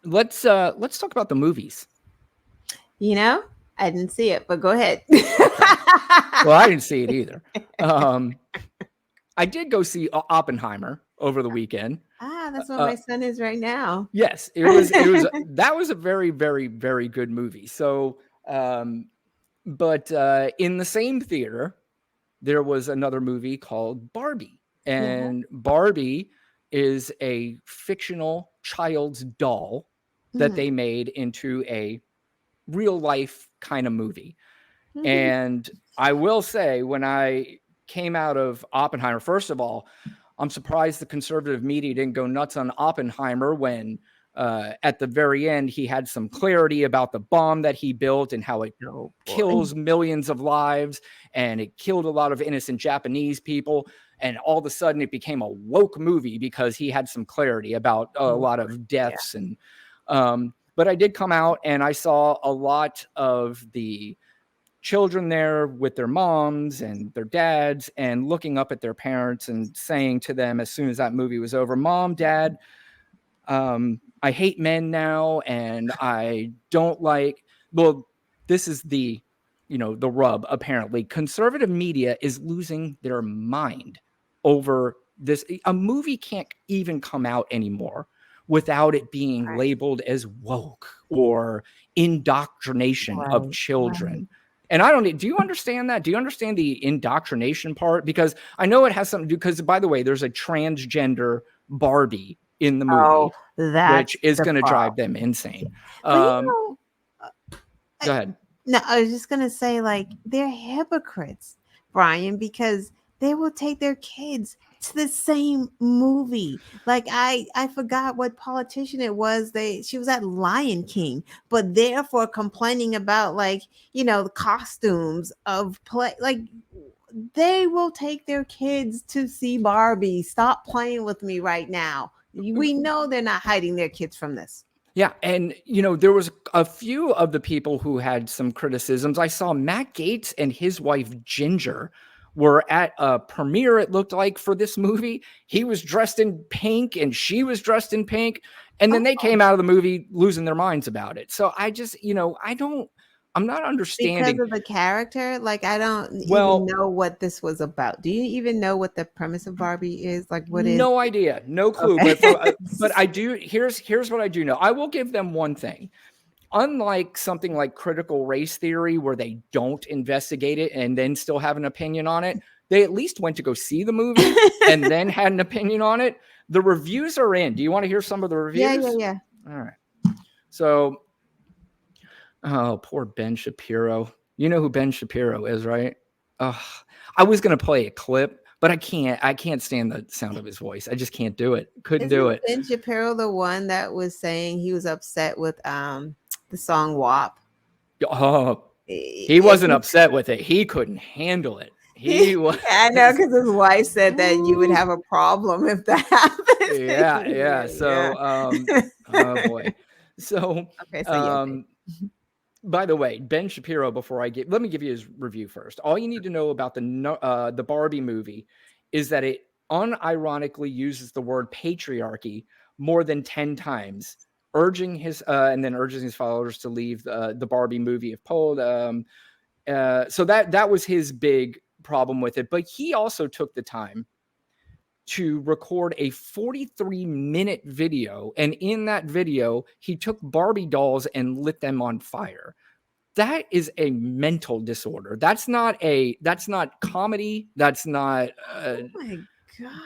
let's talk about the movies. You know, I didn't see it, but go ahead. Well, I didn't see it either. Um, I did go see Oppenheimer over the weekend. That's what Uh, my son is right now. yes, it was that was a very very very good movie. So, but in the same theater, there was another movie called Barbie, Yeah. and Barbie is a fictional child's doll that Mm. they made into a real life kind of movie. And I will say, when I came out of Oppenheimer, first of all, I'm surprised the conservative media didn't go nuts on Oppenheimer when, at the very end, he had some clarity about the bomb that he built and how it Oh boy. kills millions of lives and it killed a lot of innocent Japanese people. And all of a sudden, it became a woke movie because he had some clarity about a Oh lot boy. of Yeah. deaths. And but I did come out and I saw a lot of the children there with their moms and their dads and looking up at their parents and saying to them as soon as that movie was over, Mom, Dad, I hate men now and I don't like, well, this is the rub. Apparently conservative media is losing their mind over this. A movie can't even come out anymore without it being Right. labeled as woke or indoctrination of Right. Right. children. And I don't, do you understand that? Do you understand the indoctrination part? Because I know it has something to do, because by the way, there's a transgender Barbie in the Oh, movie, which that's is the going to drive problem. them insane. But Um, uh, Go I, ahead. no, I was just gonna say, like, they're hypocrites, Brian, because they will take their kids to the same movie. Like, I forgot what politician it was. She was at Lion King, but therefore complaining about, like, the costumes of play. Like, they will take their kids to see Barbie. Stop playing with me right now. We know they're not hiding their kids from this. Yeah, and there was a few of the people who had some criticisms. I saw Matt Gaetz and his wife Ginger were at a premiere, it looked like, for this movie. He was dressed in pink and she was dressed in pink, and then they Oh. came out of the movie losing their minds about it. So I just, I'm not Because understanding. of the character, like, I don't even Well, know what this was about. Do you even know what the premise of Barbie is? Like, what is no idea, no clue. okay. But I do. Here's what I do know. I will give them one thing. Unlike something like critical race theory, where they don't investigate it and then still have an opinion on it, they at least went to go see the movie and then had an opinion on it. The reviews are in. Do you want to hear some of the Yeah, yeah, reviews? yeah. All right. So, oh, poor Ben Shapiro. You know who Ben Shapiro is, right? Oh, I was gonna play a clip, but I can't. I can't stand the sound of his voice. I just can't do it. Couldn't do Isn't it. Ben Shapiro the one that was saying he was upset with the song WAP? Oh, he wasn't Isn't upset with it. He couldn't handle it. He was. I know, because his wife said that you would have a problem if that happens. Yeah, yeah. Yeah, So, yeah. oh boy. So, Okay, so yeah. um, by the way, Ben Shapiro. Let me give you his review first. All you need to know about the Barbie movie is that it unironically uses the word patriarchy more than 10 times, and then urging his followers to leave the Barbie movie if polled. So that was his big problem with it. But he also took the time to record a 43-minute video. And in that video, he took Barbie dolls and lit them on fire. That is a mental disorder. That's not comedy. Oh my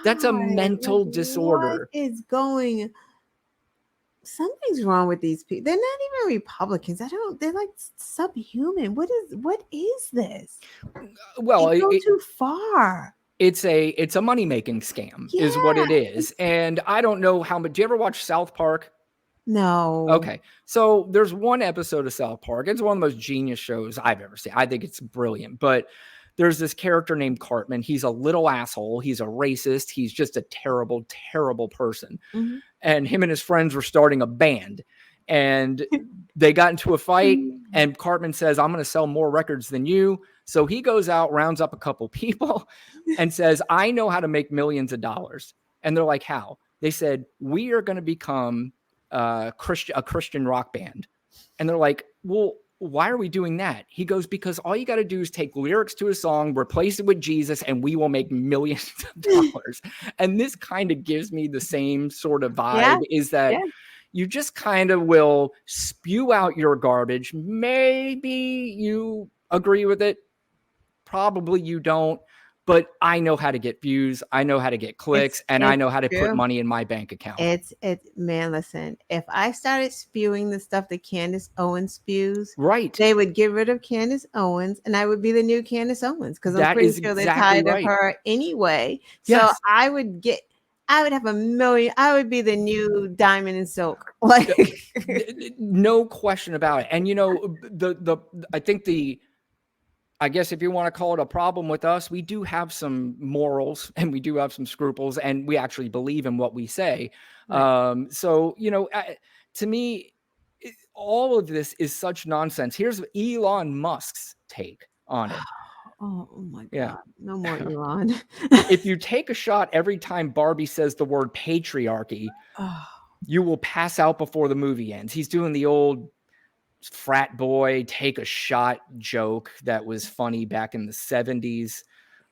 That's a God. Like, mental what disorder. is going something's wrong with these people. They're not even Republicans. They're like subhuman. What is this? They Well, go too far. it's a money-making scam is what Yeah. it is. And I don't know how much. Do you ever watch South Park? No. Okay. So there's one episode of South Park. It's one of the most genius shows I've ever seen. I think it's brilliant. But there's this character named Cartman. He's a little asshole. He's a racist. He's just a terrible, terrible person. Mhm. And him and his friends were starting a band. And they got into a fight. And Cartman says, I'm going to sell more records than you. So he goes out, rounds up a couple people, and says, I know how to make millions of dollars. And they're like, how? They said, we are going to become a Christian rock band. And they're like, well, why are we doing that? He goes, because all you got to do is take lyrics to a song, replace it with Jesus, and we will make millions of dollars. And this kind of gives me the same sort of Yeah, vibe, is that yeah. you just kind of will spew out your garbage. Maybe you agree with it. Probably you don't. But I know how to get views. I know how to get clicks, and I It's know how to put true. money in my bank account. Man, listen, if I started spewing the stuff that Candace Owens spews, Right. they would get rid of Candace Owens and I would be the new Candace Owens because I'm That pretty is sure they're exactly tired of right. her anyway. So Yes. I would have a million, I would be the new Diamond and Silk. Like, No question about it. And the I think I guess if you want to call it a problem with us, we do have some morals and we do have some scruples, and we actually believe in what we say. right. So to me, all of this is such nonsense. Here's Elon Musk's take on it. Oh my Yeah. God. No more Elon. If you take a shot every time Barbie says the word patriarchy, Oh, you will pass out before the movie ends. He's doing the old frat boy take a shot joke that was funny back in the 70s.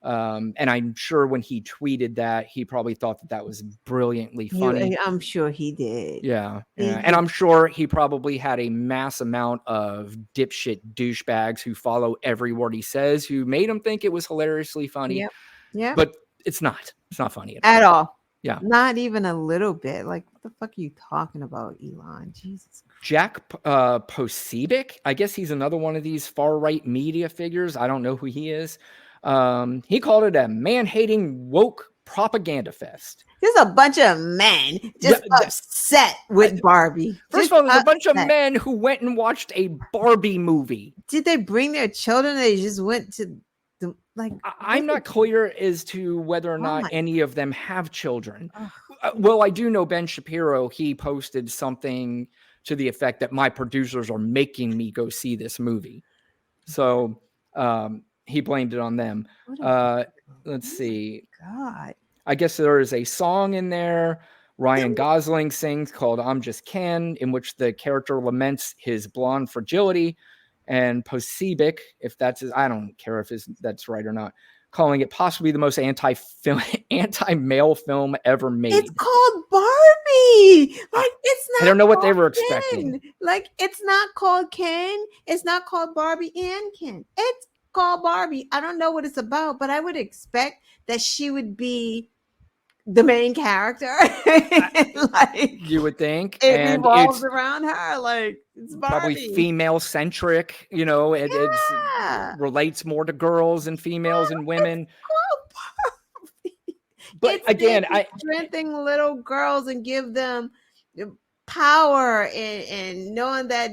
And I'm sure when he tweeted that, he probably thought that was brilliantly funny. I'm sure he did. Yeah, He yeah. And did. I'm sure he probably had a mass amount of dipshit douchebags who follow every word he says, who made him think it was hilariously funny. Yep. Yep. But it's not. It's not funny at all. At all. Yeah. Not even a little bit. Like, what the fuck are you talking about, Elon? Jesus Christ. Jack Posebic, I guess he's another one of these far right media figures. I don't know who he is. He called it a man-hating woke propaganda fest. There's a bunch of men just upset with Barbie. First Just of all, there's a bunch of upset. men who went and watched a Barbie movie. Did they bring their children? They just went to the like. I'm not clear as to whether or not my- any of them have children. Ugh. Well, I do know Ben Shapiro, he posted something to the effect that my producers are making me go see this movie. So he blamed it on them. What a Let's see. God. I guess there is a song in there Ryan Gosling sings called I'm Just Ken, in which the character laments his blonde fragility. And Posebic, if that's his, I don't care if that's right or not, calling it possibly the most anti-male film ever made. It's called Barbie. Like, it's not. I don't know what they called were Ken. expecting. Like, it's not called Ken. It's not called Barbie and Ken. It's called Barbie. I don't know what it's about, but I would expect that she would be the main character. Like, You would think. it And revolves it's around her. Like, it's probably Barbie. female centric, it Yeah. relates more to girls and females and women. Called Barbie. But It's again, there to strengthen little girls and give them power and knowing that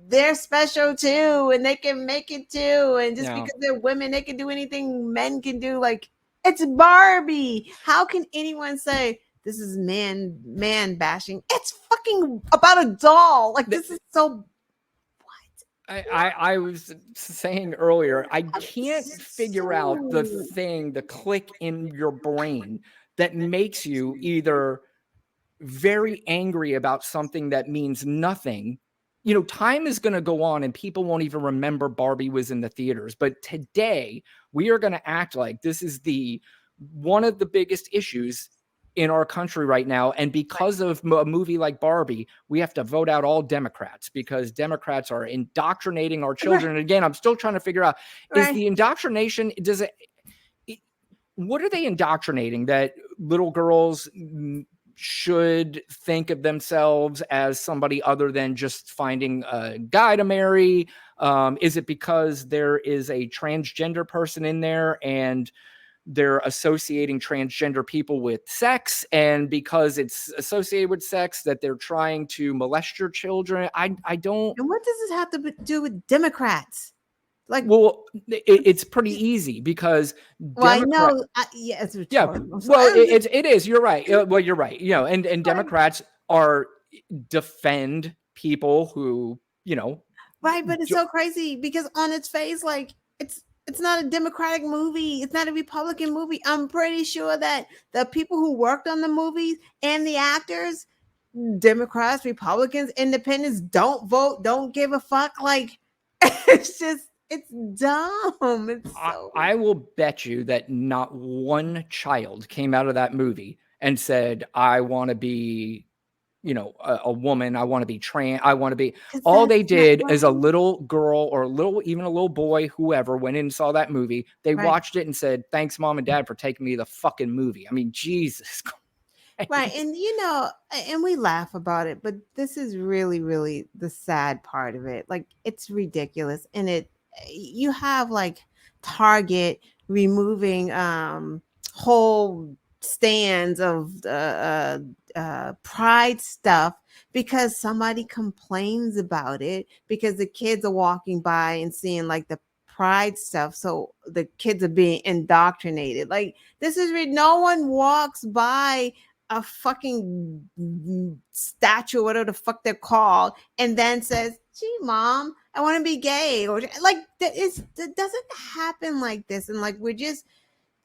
they're special too and they can make it too, and just because they're women they can do anything men can do. Like, it's Barbie. How can anyone say this is man bashing? It's fucking about a doll. Like, this is so I was saying earlier, I can't figure out the click in your brain that makes you either very angry about something that means nothing. Time is going to go on and people won't even remember Barbie was in the theaters. But today we are going to act like this is one of the biggest issues in our country right now. And because of a movie like Barbie, we have to vote out all Democrats because Democrats are indoctrinating our children. And again, I'm still trying to figure out, is the indoctrination, what are they indoctrinating? That little girls should think of themselves as somebody other than just finding a guy to marry? Is it because there is a transgender person in there and they're associating transgender people with sex, and because it's associated with sex that they're trying to molest your children? I don't. And what does this have to do with Democrats? Like, well, it's pretty easy because I know. Yeah, it's rhetorical. Yeah, well, it is. You're right. Well, you're right. And Democrats defend people who, right. But it's so crazy because on its face, like, it's not a Democratic movie. It's not a Republican movie. I'm pretty sure that the people who worked on the movies and the actors, Democrats, Republicans, Independents don't vote, don't give a fuck. Like, it's just, it's dumb. It's so. I will bet you that not one child came out of that movie and said, "I want to be, a woman. I want to be trans. I want to be." Because All that's they not did is a right. little girl or even a little boy, whoever went in and saw that movie. They Right. watched it and said, "Thanks, mom and dad, for taking me to the fucking movie." I mean, Jesus Right. Christ. And, and we laugh about it, but this is really, really the sad part of it. Like, it's ridiculous. And you have like Target removing whole stands of pride stuff because somebody complains about it, because the kids are walking by and seeing like the pride stuff. So the kids are being indoctrinated. Like, this is no one walks by a fucking statue, whatever the fuck they're called, and then says, "Gee, mom, I want to be gay," or like that doesn't happen like this, and like we're just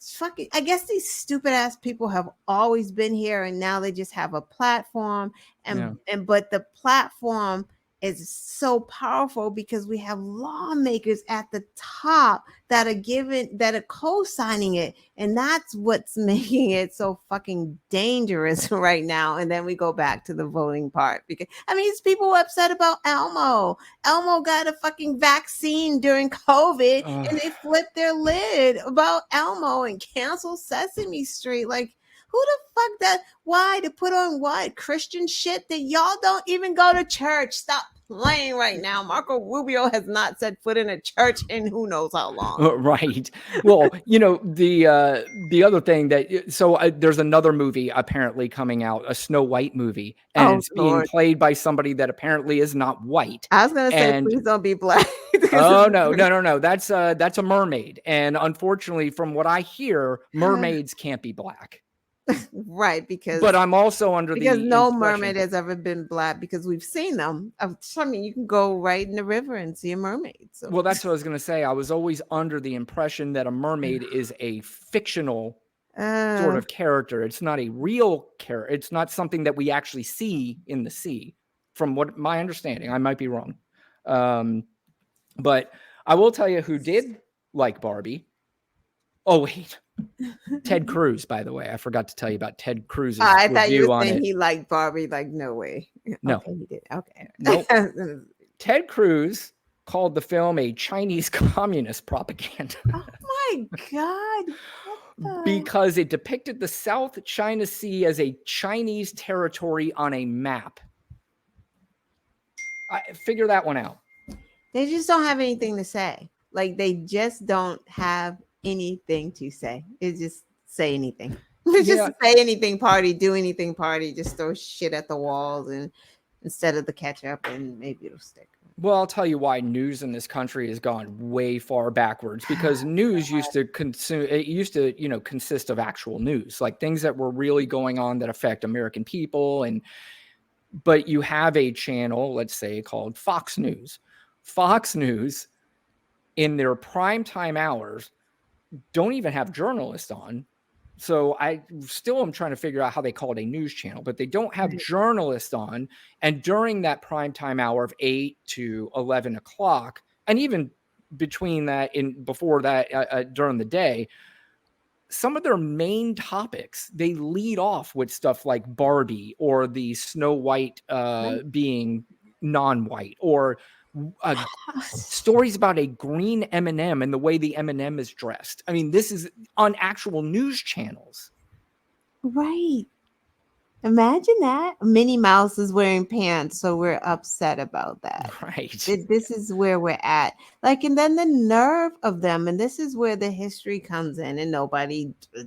fucking. I guess these stupid ass people have always been here, and now they just have a platform, Yeah. and but the platform is so powerful because we have lawmakers at the top that are co-signing it, and that's what's making it so fucking dangerous right now. And then we go back to the voting part, because I mean, these people were upset about Elmo got a fucking vaccine during COVID, Ugh. and they flipped their lid about Elmo and canceled Sesame Street. Like, who the fuck that? Why to put on what Christian shit that y'all don't even go to church? Stop playing right now. Marco Rubio has not set foot in a church in who knows how long. Right. Well, the other thing there's another movie apparently coming out, a Snow White movie, and Oh it's being Lord. played by somebody that apparently is not white. I was gonna say, And please don't be black. Because oh no, no, no, no. That's a mermaid. And unfortunately, from what I hear, mermaids can't be black. right, But I'm also under because the no mermaid impression. has ever been black, because we've seen them. I mean, you can go right in the river and see a mermaid. So Well, that's what I was going to say. I was always under the impression that a mermaid is a fictional sort uh of character. It's not a real character. It's not something that we actually see in the sea, from what my understanding. I might be wrong. Um, but I will tell you who did like Barbie. Oh, wait. Ted Cruz, by the way. I forgot to tell you about Ted Cruz's I thought you review were on saying it. he liked Barbie. Like, no way. No, Okay, he did. Okay. nope. Ted Cruz called the film a Chinese communist propaganda. Oh my God. What the? Because it depicted the South China Sea as a Chinese territory on a map. Figure that one out. They just don't have anything to say. Like, they just don't have anything to say. It's just say anything. It's just Yeah. say anything party, do anything party, just throw shit at the walls, and instead of the ketchup, and maybe it'll stick. Well, I'll tell you why news in this country has gone way far backwards, because news used to consist of actual news, like things that were really going on that affect American people. But you have a channel, let's say, called Fox News. Fox News, in their primetime hours, don't even have journalists on. So I still am trying to figure out how they call it a news channel, but they don't have journalists on. And during that primetime hour of 8 to 11 o'clock, and even between that before that during the day, some of their main topics, they lead off with stuff like Barbie or the Snow White being non-white, or stories about a green M&M and the way the M&M is dressed. I mean, this is on actual news channels. Right. Imagine that. Minnie Mouse is wearing pants, so we're upset about that. Right. This is where we're at. Like, and then the nerve of them, and this is where the history comes in, and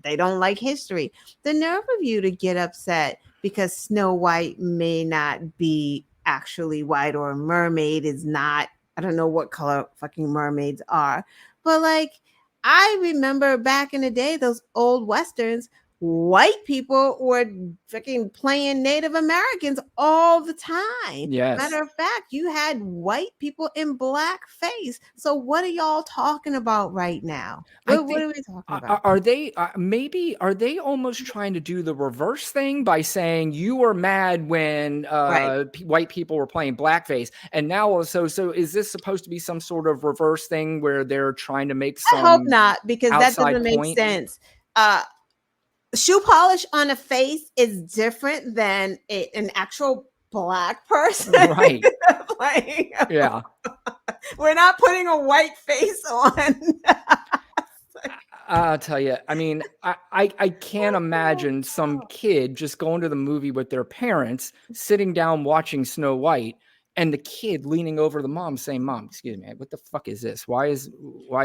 they don't like history. The nerve of you to get upset because Snow White may not be actually white, or a mermaid is not, I don't know what color fucking mermaids are, but like, I remember back in the day, those old westerns white people were freaking playing Native Americans all the time. Yes. Matter of fact, you had white people in blackface. So what are y'all talking about right now? I What think are we talking about? are they maybe are they almost trying to do the reverse thing by saying you were mad when Right. white people were playing blackface, and now so is this supposed to be some sort of reverse thing where they're trying to make I hope some not, because that outside doesn't make point? sense. Uh, shoe polish on a face is different than an actual black person. Right. Like, Yeah. we're not putting a white face on. I'll tell you, I mean, I can't imagine some kid just going to the movie with their parents, sitting down watching Snow White, and the kid leaning over the mom saying, "Mom, excuse me, what the fuck is this? Why is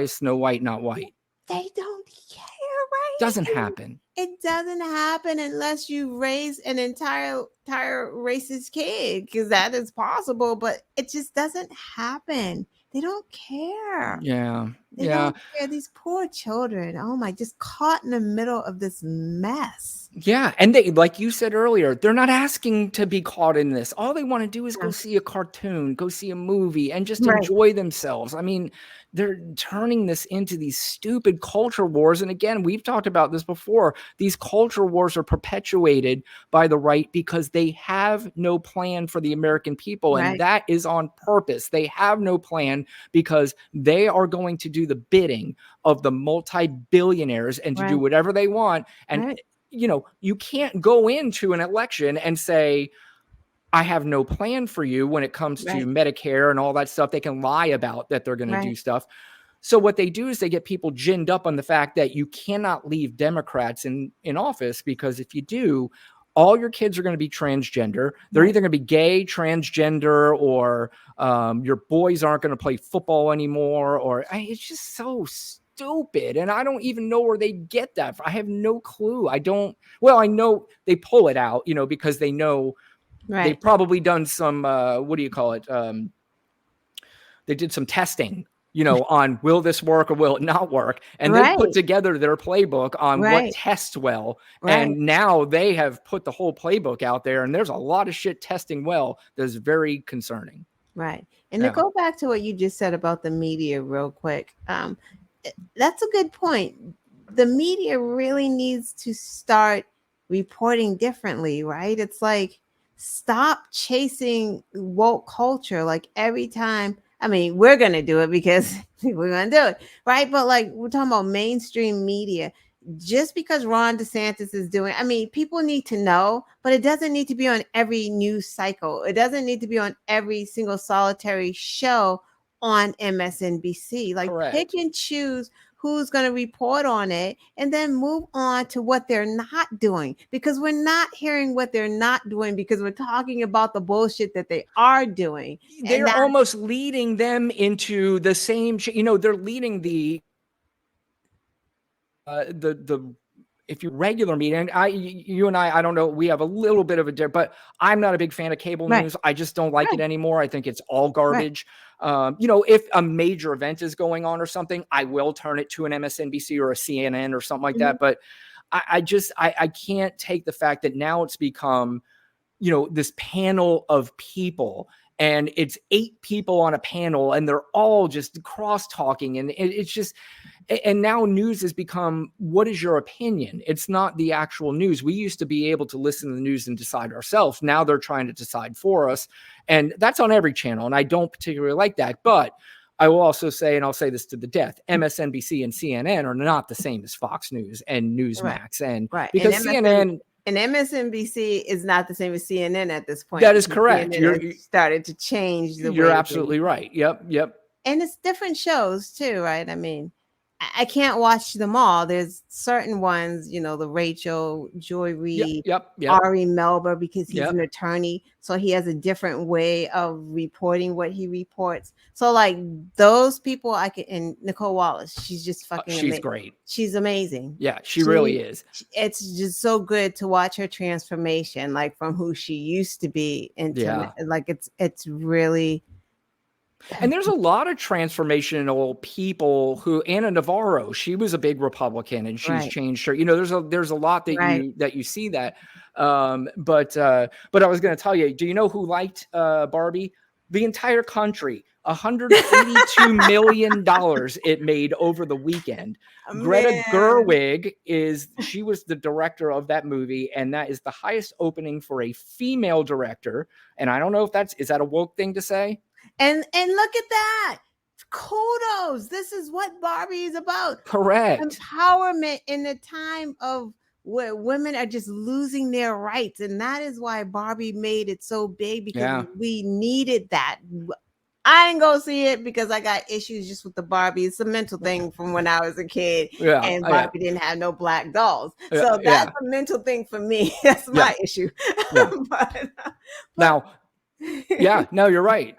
Snow White not white?" They don't care, right? Doesn't happen. It doesn't happen unless you raise an entire racist kid, because that is possible, but it just doesn't happen. They don't care. Yeah. They Yeah. don't care. These poor children. Oh my, just caught in the middle of this mess. Yeah, and they like you said earlier, they're not asking to be caught in this. All they wanna do is go Yeah. see a cartoon, go see a movie, and just Right. enjoy themselves. I mean, they're turning this into these stupid culture wars, and again, we've talked about this before. These culture wars are perpetuated by the right because they have no plan for the American people, and Right. that is on purpose. They have no plan because they are going to do the bidding of the multi-billionaires and to do Right. whatever they want, and Right. you can't go into an election and say, I have no plan for you when it comes to Right. Medicare and all that stuff. They can lie about that they're going to Right. do stuff. So what they do is they get people ginned up on the fact that you cannot leave Democrats in office because if you do, all your kids are going to be transgender. They're Right. either going to be gay, transgender, or your boys aren't going to play football anymore. Or it's just so stupid, and I don't even know where they get that. I have no clue. I don't. Well, I know they pull it out, because they know they've Right. probably done some. What do you call it? They did some testing, on will this work or will it not work? And they put Right. together their playbook on what Right. tests well. Right. And now they have put the whole playbook out there, and there's a lot of shit testing well that's very concerning. Right. And to Yeah. go back to what you just said about the media real quick, that's a good point. The media really needs to start reporting differently, right? It's like, stop chasing woke culture. Like every time, I mean, we're gonna do it because we're gonna do it, right? But like, we're talking about mainstream media. Just because Ron DeSantis is doing, I mean, people need to know, but it doesn't need to be on every news cycle. It doesn't need to be on every single solitary show on MSNBC. Like, pick Correct. and choose who's going to report on it and then move on to what they're not doing, because we're not hearing what they're not doing because we're talking about the bullshit that they are doing. And They're that, almost leading them into the same, they're leading the if you regular media, and you and I don't know, we have a little bit of a difference, but I'm not a big fan of cable right, news. I just don't like it right, anymore. I think it's all right, garbage. If a major event is going on or something, I will turn it to an MSNBC or a CNN or something like mhm, that. But I can't take the fact that now it's become, this panel of people, and it's 8 people on a panel and they're all just cross talking, and it's just, and now news has become, what is your opinion? It's not the actual news. We used to be able to listen to the news and decide ourselves. Now they're trying to decide for us, and that's on every channel, and I don't particularly like that. But I will also say, and I'll say this to the death, MSNBC and CNN are not the same as Fox News and right, Newsmax, and right. because CNN, And MSNBC is not the same as CNN at this point, that is because correct. CNN has started to change the You're way they, absolutely right. Yep, yep, and it's different shows too, right? I mean, I can't watch them all. There's certain ones, the Rachel, Joy yep, Reid, yep, yep, Ari Melber, because he's an yep. attorney, so he has a different way of reporting what he reports. So like those people, I can, and Nicole Wallace, she's just fucking She's amazing. great. She's amazing. Yeah, she really is. It's just so good to watch her transformation, like from who she used to be into, Yeah. like it's really, And there's a lot of transformational people who Anna Navarro, she was a big Republican and she's Right, changed her. There's a lot that right. you see that. But I was going to tell you, do you know who liked Barbie? The entire country. $182 million it made over the weekend. Greta Man. Gerwig she was the director of that movie, and that is the highest opening for a female director. And I don't know if is that a woke thing to say? And look at that. Kudos. This is what Barbie is about. Correct. Empowerment in the time of where women are just losing their rights. And that is why Barbie made it so big, because Yeah. we needed that. I didn't go see it because I got issues just with the Barbie. It's a mental thing from when I was a kid, Yeah. and Yeah. Barbie didn't have no black dolls. Yeah. So that's Yeah. a mental thing for me. That's Yeah. my issue. Yeah. but, Now, yeah, no, you're right.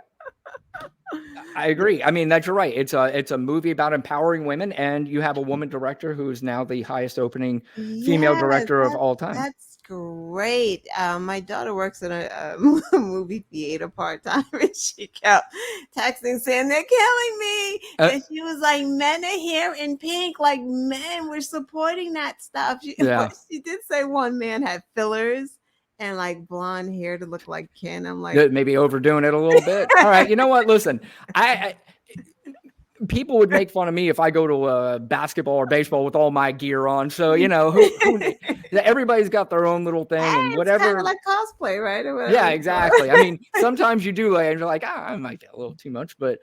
I agree. I mean, you're right. It's a movie about empowering women, and you have a woman director who is now the highest opening female Yes, director of all time. that's great. My daughter works in a movie theater part time, and she kept texting saying they're killing me, and she was like, "Men are here in pink, like men. We're supporting that stuff." Yeah. But she did say one man had fillers and like blonde hair to look like Ken. I'm like, Maybe overdoing it a little bit. All right, you know what? Listen, people would make fun of me if I go to a basketball or baseball with all my gear on. So everybody's got their own little thing, hey, and it's kind whatever. of like cosplay, right? Or whatever Yeah, it's called. exactly. I mean, sometimes you do, and you're like, I might get a little too much, but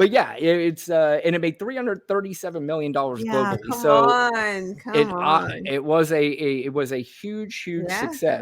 yeah, it's and it made $337 million Yeah, globally. come So on, come on. it was a huge Yeah. success.